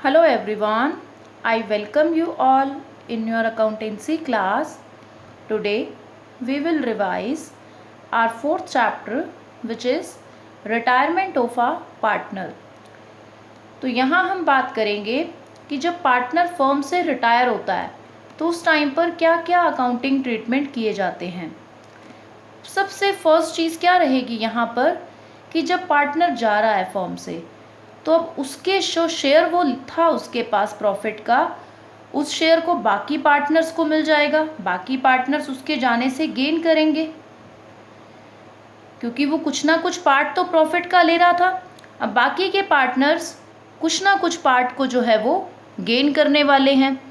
Hello everyone, I welcome you all in your accountancy class. Today we will revise our fourth chapter which is retirement of a partner. तो यहाँ हम बात करेंगे कि जब partner firm से retire होता है तो उस टाइम पर क्या क्या अकाउंटिंग ट्रीटमेंट किए जाते हैं। सबसे फर्स्ट चीज़ क्या रहेगी यहाँ पर कि जब पार्टनर जा रहा है फर्म से तो अब उसके जो शेयर वो था उसके पास प्रॉफिट का, उस शेयर को बाकी पार्टनर्स को मिल जाएगा। बाकी पार्टनर्स उसके जाने से गेन करेंगे क्योंकि वो कुछ ना कुछ पार्ट तो प्रॉफिट का ले रहा था। अब बाकी के पार्टनर्स कुछ ना कुछ पार्ट को जो है वो गेन करने वाले हैं,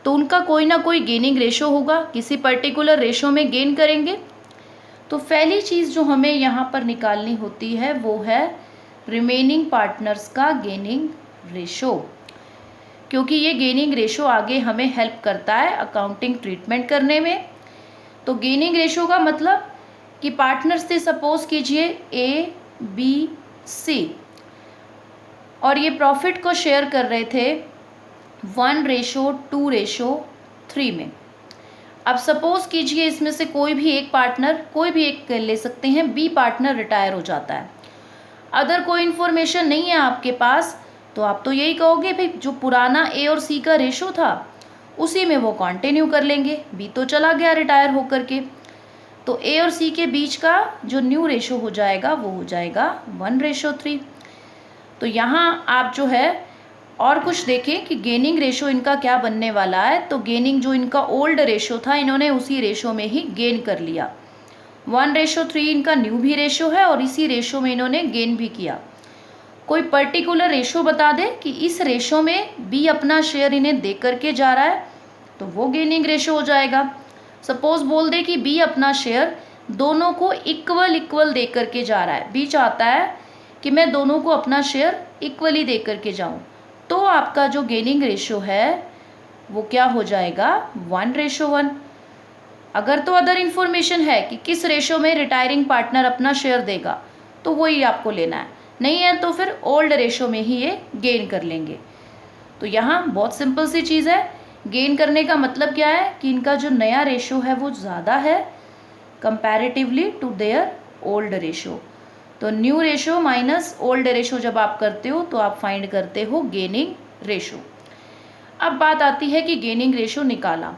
तो उनका कोई ना कोई गेनिंग रेशो होगा, किसी पर्टिकुलर रेशो में गेन करेंगे। तो पहली चीज़ जो हमें यहाँ पर निकालनी होती है वो है रिमेनिंग पार्टनर्स का गेनिंग रेशो, क्योंकि ये गेनिंग रेशो आगे हमें हेल्प करता है अकाउंटिंग ट्रीटमेंट करने में। तो गेनिंग रेशो का मतलब कि पार्टनर्स थे, सपोज कीजिए ए बी सी, और ये प्रॉफिट को शेयर कर रहे थे 1:2:3 में। अब सपोज कीजिए इसमें से कोई भी एक पार्टनर, कोई भी एक ले सकते हैं, बी पार्टनर रिटायर हो जाता है। अदर कोई इन्फॉर्मेशन नहीं है आपके पास तो आप तो यही कहोगे भाई जो पुराना ए और सी का रेशो था उसी में वो कंटिन्यू कर लेंगे, बी तो चला गया रिटायर होकर के। तो ए और सी के बीच का जो न्यू रेशो हो जाएगा वो हो जाएगा 1:3। तो यहाँ आप जो है और कुछ देखें कि गेनिंग रेशो इनका क्या बनने वाला है। तो गेनिंग जो इनका ओल्ड रेशो था इन्होंने उसी रेशो में ही गेन कर लिया। 1:3 इनका न्यू भी रेशो है और इसी रेशो में इन्होंने गेन भी किया। कोई पर्टिकुलर रेशो बता दे कि इस रेशो में बी अपना शेयर इन्हें दे करके जा रहा है तो वो गेनिंग रेशो हो जाएगा। सपोज बोल दे कि बी अपना शेयर दोनों को इक्वल दे करके जा रहा है, बी चाहता है कि मैं दोनों को अपना शेयर इक्वली दे करके जाऊँ, तो आपका जो गेनिंग रेशो है वो क्या हो जाएगा 1:1। अगर तो अदर इन्फॉर्मेशन है कि किस रेशो में रिटायरिंग पार्टनर अपना शेयर देगा तो वही आपको लेना है, नहीं है तो फिर ओल्ड रेशो में ही ये गेन कर लेंगे। तो यहाँ बहुत सिंपल सी चीज़ है, गेन करने का मतलब क्या है कि इनका जो नया रेशो है वो ज़्यादा है comparatively to their old ratio. तो new ratio minus old ratio जब आप करते हो तो आप फाइंड करते हो गेनिंग रेशो। अब बात आती है कि गेनिंग रेशो निकाला,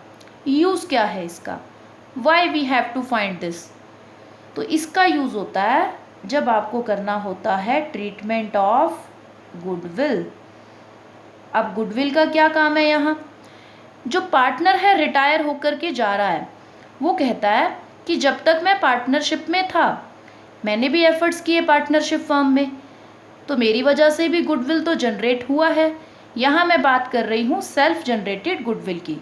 यूज़ क्या है इसका, why we have to find this. तो इसका यूज़ होता है जब आपको करना होता है ट्रीटमेंट ऑफ गुडविल। अब गुडविल का क्या काम है, यहाँ जो पार्टनर है रिटायर होकर के जा रहा है वो कहता है कि जब तक मैं पार्टनरशिप में था मैंने भी एफर्ट्स किए पार्टनरशिप फर्म में, तो मेरी वजह से भी गुडविल तो जनरेट हुआ है। यहाँ मैं बात कर रही हूँ सेल्फ जनरेटेड गुडविल की।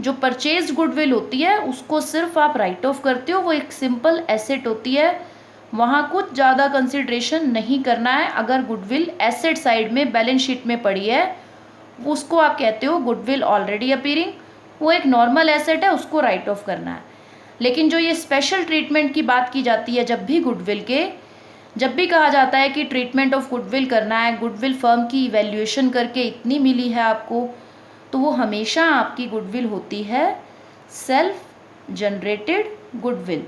जो परचेज गुडविल होती है उसको सिर्फ आप राइट ऑफ करते हो, वो एक सिंपल एसेट होती है, वहाँ कुछ ज़्यादा कंसिड्रेशन नहीं करना है। अगर गुडविल एसेट साइड में बैलेंस शीट में पड़ी है उसको आप कहते हो गुडविल ऑलरेडी अपीयरिंग, वो एक नॉर्मल एसेट है, उसको राइट ऑफ करना है। लेकिन जो ये स्पेशल ट्रीटमेंट की बात की जाती है जब भी गुडविल के, जब भी कहा जाता है कि ट्रीटमेंट ऑफ गुडविल करना है, गुडविल फर्म की इवैल्यूएशन करके इतनी मिली है आपको, तो वो हमेशा आपकी गुडविल होती है सेल्फ जनरेटेड गुडविल,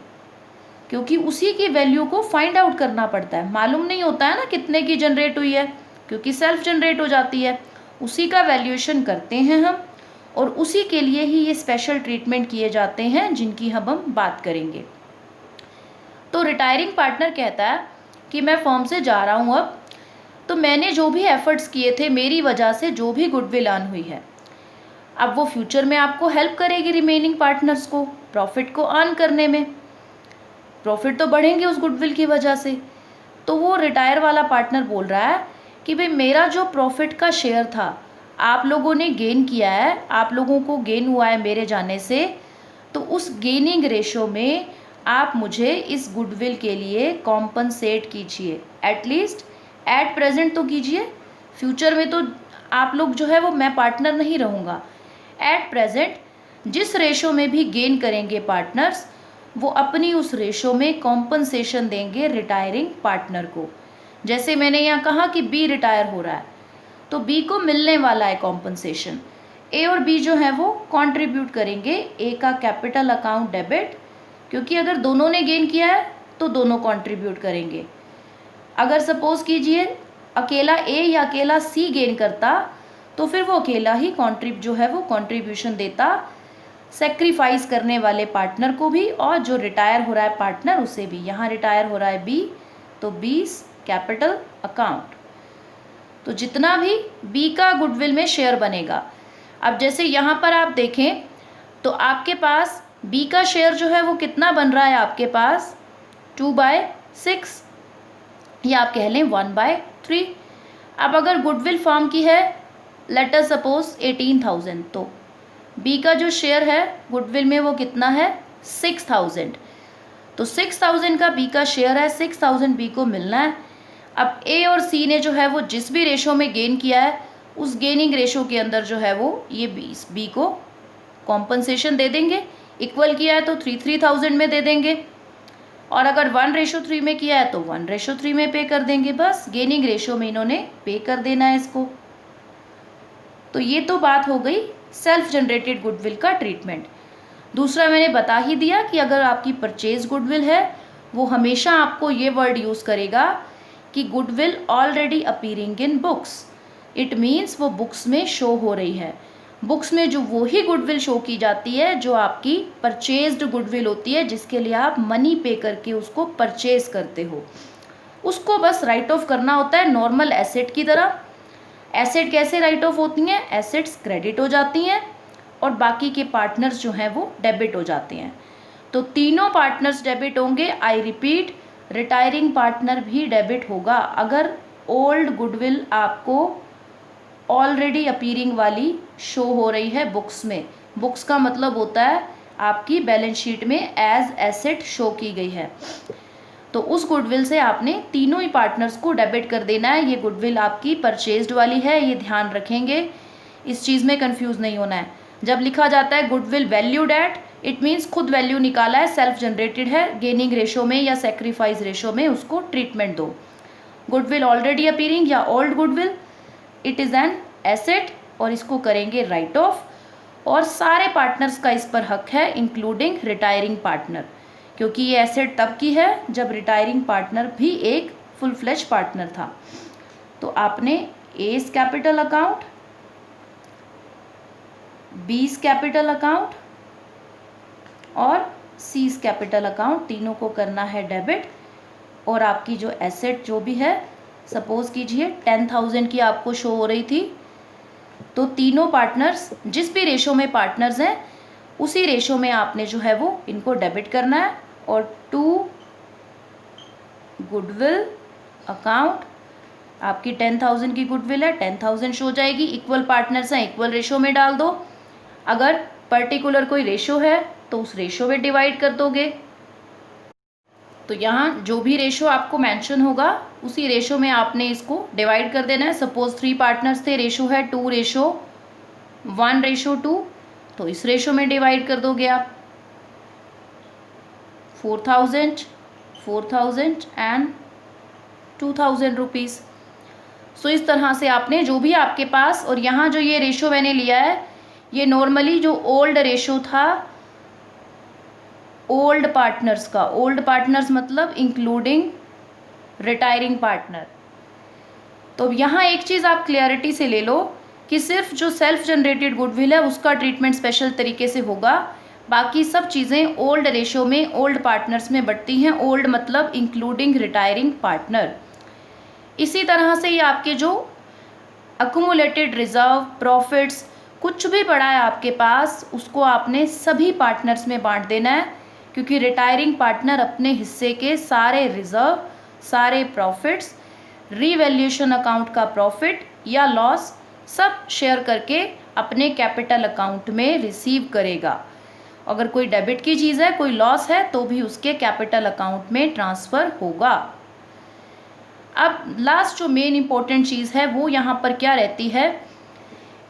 क्योंकि उसी की वैल्यू को फाइंड आउट करना पड़ता है। मालूम नहीं होता है ना कितने की जनरेट हुई है, क्योंकि सेल्फ जनरेट हो जाती है, उसी का वैल्यूएशन करते हैं हम, और उसी के लिए ही ये स्पेशल ट्रीटमेंट किए जाते हैं जिनकी हम बात करेंगे। तो रिटायरिंग पार्टनर कहता है कि मैं फर्म से जा रहा हूँ अब, तो मैंने जो भी एफर्ट्स किए थे मेरी वजह से जो भी गुडविल अर्न हुई है, अब वो फ्यूचर में आपको हेल्प करेगी रिमेनिंग पार्टनर्स को प्रॉफिट को अर्न करने में। प्रॉफिट तो बढ़ेंगे उस गुडविल की वजह से। तो वो रिटायर वाला पार्टनर बोल रहा है कि भाई मेरा जो प्रॉफिट का शेयर था आप लोगों ने गेन किया है, आप लोगों को गेन हुआ है मेरे जाने से, तो उस गेनिंग रेशो में आप मुझे इस गुडविल के लिए कॉम्पनसेट कीजिए, एटलीस्ट एट प्रेजेंट तो कीजिए, फ्यूचर में तो आप लोग जो है वो मैं पार्टनर नहीं रहूँगा। एट प्रेजेंट जिस रेशो में भी गेन करेंगे पार्टनर्स वो अपनी उस रेशो में कॉम्पनसेशन देंगे रिटायरिंग पार्टनर को। जैसे मैंने यहाँ कहा कि बी रिटायर हो रहा है तो बी को मिलने वाला है कॉम्पनसेशन। ए और बी जो है वो कंट्रीब्यूट करेंगे। ए का कैपिटल अकाउंट डेबिट, क्योंकि अगर दोनों ने गेन किया है तो दोनों कंट्रीब्यूट करेंगे। अगर सपोज कीजिए अकेला ए या अकेला सी गेन करता तो फिर वो अकेला ही कंट्रीब्यूशन देता, सेक्रीफाइस करने वाले पार्टनर को भी और जो रिटायर हो रहा है पार्टनर उसे भी। यहाँ रिटायर हो रहा है बी, तो बीस कैपिटल अकाउंट। तो जितना भी बी का गुडविल में शेयर बनेगा। अब जैसे यहाँ पर आप देखें तो आपके पास बी का शेयर जो है वो कितना बन रहा है आपके पास 2/6 या आप कह लें 1/3। अब अगर गुडविल फॉर्म की है लेट अस सपोज 18,000, तो बी का जो शेयर है गुडविल में वो कितना है 6,000। तो 6,000 का बी का शेयर है, 6,000 बी को मिलना है। अब ए और सी ने जो है वो जिस भी रेशो में गेन किया है उस गेनिंग रेशो के अंदर जो है वो ये बी को कॉम्पनसेशन दे देंगे। इक्वल किया है तो 3,000 में दे देंगे, और अगर 1:3 में किया है तो 1:3 में पे कर देंगे। बस गेनिंग रेशो में इन्होंने पे कर देना है इसको। तो ये तो बात हो गई सेल्फ जनरेटेड गुडविल का ट्रीटमेंट। दूसरा मैंने बता ही दिया कि अगर आपकी परचेज गुडविल है वो हमेशा आपको ये वर्ड यूज़ करेगा कि goodwill already appearing in books. It means वो बुक्स में शो हो रही है। बुक्स में जो वही गुडविल शो की जाती है जो आपकी परचेज्ड गुडविल होती है, जिसके लिए आप मनी पे करके उसको परचेज करते हो, उसको बस राइट ऑफ करना होता है नॉर्मल एसेट की तरह। एसेट कैसे राइट ऑफ होती हैं? एसेट्स क्रेडिट हो जाती हैं और बाकी के पार्टनर्स जो हैं वो डेबिट हो जाते हैं। तो तीनों पार्टनर्स डेबिट होंगे। आई रिपीट, रिटायरिंग पार्टनर भी डेबिट होगा अगर ओल्ड गुडविल आपको ऑलरेडी अपीयरिंग वाली शो हो रही है बुक्स में। बुक्स का मतलब होता है आपकी बैलेंस शीट में एज एसेट शो की गई है। तो उस गुडविल से आपने तीनों ही पार्टनर्स को डेबिट कर देना है। ये गुडविल आपकी परचेज्ड वाली है, ये ध्यान रखेंगे, इस चीज़ में कंफ्यूज नहीं होना है। जब लिखा जाता है goodwill valued at, it means खुद वैल्यू निकाला है, सेल्फ जनरेटेड है, गेनिंग रेशो में या सेक्रीफाइस रेशो में उसको ट्रीटमेंट दो। गुडविल ऑलरेडी अपीयरिंग या old goodwill, it is an asset और इसको करेंगे राइट ऑफ। और सारे पार्टनर्स का इस पर हक है इंक्लूडिंग रिटायरिंग पार्टनर, क्योंकि ये एसेट तब की है जब रिटायरिंग पार्टनर भी एक फुल फ्लेज पार्टनर था। तो आपने एस कैपिटल अकाउंट, बीस कैपिटल अकाउंट और सीज कैपिटल अकाउंट तीनों को करना है डेबिट। और आपकी जो एसेट जो भी है, सपोज कीजिए 10,000 की आपको शो हो रही थी, तो तीनों पार्टनर्स जिस भी रेशो में पार्टनर्स हैं उसी रेशो में आपने जो है वो इनको डेबिट करना है। और टू गुडविल अकाउंट, आपकी 10,000 की गुडविल है, 10,000 शो जाएगी, इक्वल पार्टनर्स हैं, इक्वल रेशो में डाल दो। अगर पर्टिकुलर कोई रेशो है तो उस रेशो में डिवाइड कर दोगे। तो यहाँ जो भी रेशो आपको मेंशन होगा उसी रेशो में आपने इसको डिवाइड कर देना है। सपोज 3 पार्टनर्स थे, रेशो है 2:1:2, तो इस रेशो में डिवाइड कर दोगे आप 4,000 एंड 2,000 रुपीज़। सो इस तरह से आपने जो भी आपके पास, और यहाँ जो ये रेशो मैंने लिया है ये नॉर्मली जो ओल्ड रेशो था ओल्ड पार्टनर्स का, ओल्ड पार्टनर्स मतलब इंक्लूडिंग रिटायरिंग पार्टनर। तो यहाँ एक चीज़ आप क्लियरिटी से ले लो कि सिर्फ जो सेल्फ जनरेटेड गुडविल है उसका ट्रीटमेंट स्पेशल तरीके से होगा, बाकी सब चीज़ें ओल्ड रेशो में ओल्ड पार्टनर्स में बढ़ती हैं। ओल्ड मतलब इंक्लूडिंग रिटायरिंग पार्टनर। इसी तरह से ये आपके जो अक्यूमुलेटेड रिजर्व, प्रॉफिट्स, कुछ भी पड़ा है आपके पास उसको आपने सभी पार्टनर्स में बांट देना है, क्योंकि रिटायरिंग पार्टनर अपने हिस्से के सारे रिजर्व, सारे प्रॉफिट्स, रीवैल्यूएशन अकाउंट का प्रॉफिट या लॉस सब शेयर करके अपने कैपिटल अकाउंट में रिसीव करेगा। अगर कोई डेबिट की चीज़ है, कोई लॉस है, तो भी उसके कैपिटल अकाउंट में ट्रांसफ़र होगा। अब लास्ट जो मेन इंपॉर्टेंट चीज़ है वो यहाँ पर क्या रहती है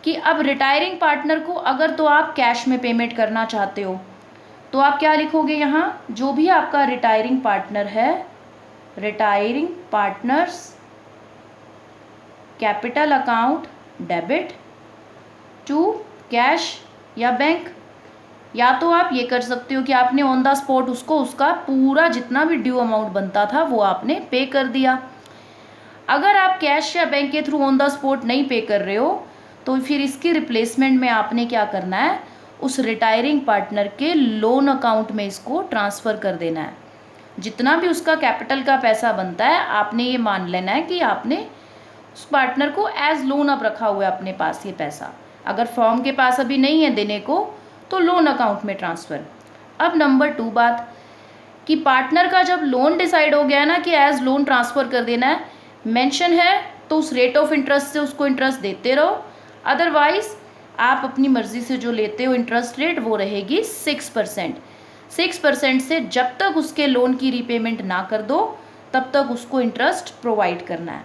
कि अब रिटायरिंग पार्टनर को अगर तो आप कैश में पेमेंट करना चाहते हो तो आप क्या लिखोगे यहाँ, जो भी आपका रिटायरिंग पार्टनर है, retiring partners capital account debit to cash या बैंक। या तो आप ये कर सकते हो कि आपने ऑन द स्पॉट उसको उसका पूरा जितना भी ड्यू अमाउंट बनता था वो आपने पे कर दिया। अगर आप कैश या बैंक के थ्रू ऑन द स्पॉट नहीं पे कर रहे हो तो फिर इसकी रिप्लेसमेंट में आपने क्या करना है, उस रिटायरिंग पार्टनर के लोन अकाउंट में इसको ट्रांसफ़र कर देना है। जितना भी उसका कैपिटल का पैसा बनता है आपने ये मान लेना है कि आपने उस पार्टनर को एज लोन अब रखा हुआ है अपने पास ये पैसा। अगर फर्म के पास अभी नहीं है देने को तो लोन अकाउंट में ट्रांसफ़र। अब नंबर 2 बात कि पार्टनर का जब लोन डिसाइड हो गया है ना कि एज लोन ट्रांसफ़र कर देना है, मेंशन है तो उस रेट ऑफ इंटरेस्ट से उसको इंटरेस्ट देते रहो। अदरवाइज़ आप अपनी मर्ज़ी से जो लेते हो इंटरेस्ट रेट वो रहेगी 6%। 6% से जब तक उसके लोन की रीपेमेंट ना कर दो तब तक उसको इंटरेस्ट प्रोवाइड करना है।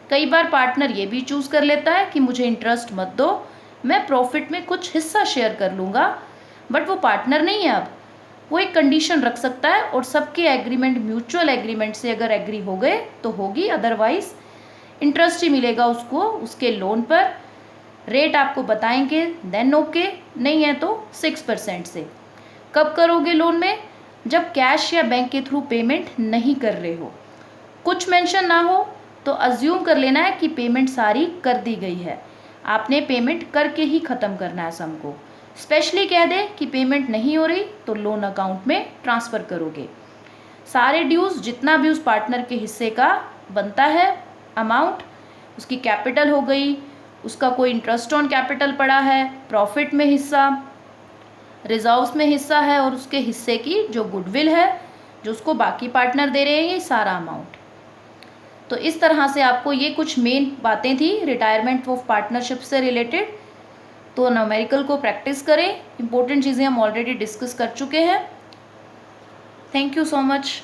कई बार पार्टनर ये भी चूज़ कर लेता है कि मुझे इंटरेस्ट मत दो, मैं प्रॉफिट में कुछ हिस्सा शेयर कर लूँगा, बट वो पार्टनर नहीं है। अब वो एक कंडीशन रख सकता है और सबके एग्रीमेंट म्यूचुअल एग्रीमेंट से अगर एग्री हो गए तो होगी, अदरवाइज इंटरेस्ट ही मिलेगा उसको उसके लोन पर। रेट आपको बताएंगे देन ओके, नहीं है तो 6% से। कब करोगे लोन में, जब कैश या बैंक के थ्रू पेमेंट नहीं कर रहे हो। कुछ मेंशन ना हो तो अज्यूम कर लेना है कि पेमेंट सारी कर दी गई है, आपने पेमेंट करके ही ख़त्म करना है सम को। स्पेशली कह दे कि पेमेंट नहीं हो रही तो लोन अकाउंट में ट्रांसफ़र करोगे। सारे ड्यूज़ जितना भी उस पार्टनर के हिस्से का बनता है अमाउंट, उसकी कैपिटल हो गई, उसका कोई इंटरेस्ट ऑन कैपिटल पड़ा है, प्रॉफिट में हिस्सा, रिजर्व्स में हिस्सा है और उसके हिस्से की जो गुडविल है जो उसको बाकी पार्टनर दे रहे हैं, ये सारा अमाउंट। तो इस तरह से आपको ये कुछ मेन बातें थी रिटायरमेंट ऑफ पार्टनरशिप से रिलेटेड। तो न्यूमेरिकल को प्रैक्टिस करें, इंपॉर्टेंट चीज़ें हम ऑलरेडी डिस्कस कर चुके हैं। Thank you so much.